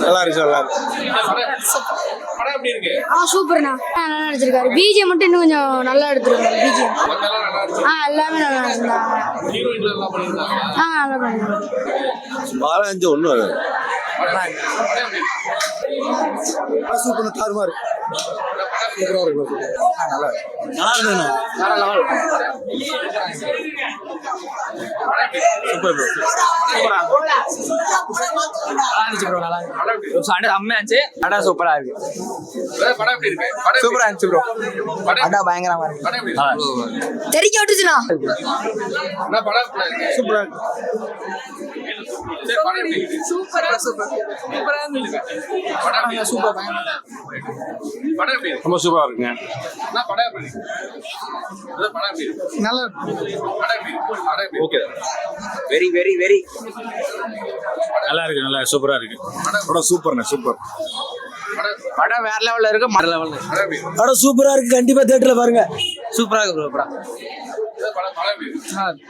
நல்லா இருக்கு நல்லா இருக்கு. படம் எப்படி இருக்கு? சூப்பர்ண்ணா நல்லா நடிச்சிருக்காரு. பிஜிஎம் மட்டும் இன்னும் கொஞ்சம் நல்லா எடுத்துருக்காரு. பிஜிஎம் எல்லாமே நல்லா நடிச்சிருந்தாங்க. ஹீரோயின்ல எல்லாம் பண்ணிருக்காங்க. நல்லா பண்ணிருக்காங்க. பாலாஜி ஒன்றும் சூப்பர் தாறுமாறு நல்லா இருக்குண்ணா. Super bro. செம்மையா இருந்துச்சு. அடா சூப்பரா இருக்கு. படம் எப்படி இருக்கு? சூப்பரா இருந்துச்சு ப்ரோ. அடா பயங்கரமா இருக்கு. படம் எப்படி இருக்கு? தெரிக்க விட்டுச்சுண்ணா. என்ன படம் இருக்கு? சூப்பரா இருக்கு. சரி, படம் எப்படி இருக்கு? சூப்பரா இருந்துச்சு. படம் சூப்பர் படம் எப்படி இருக்கு? ரொம்ப சூப்பரா இருக்குங்க. என்ன படம் எப்படி இருக்கு? படம் எப்படி இருக்கு? நல்லா படம் எப்படி இருக்கு? படம் எப்படி ஓகே. வெரி வெரி வெரி நல்லா இருக்கு. நல்லா சூப்பரா இருக்கு. படம் சூப்பர்ண்ணே சூப்பர். படம் வேற லெவல்ல இருக்கு. மர லெவல்ல படம் சூப்பரா இருக்கு. கண்டிப்பா தியேட்டர்ல பாருங்க. சூப்பரா இருக்கு ப்ரோ. படம் படம் எப்படி இருக்கு?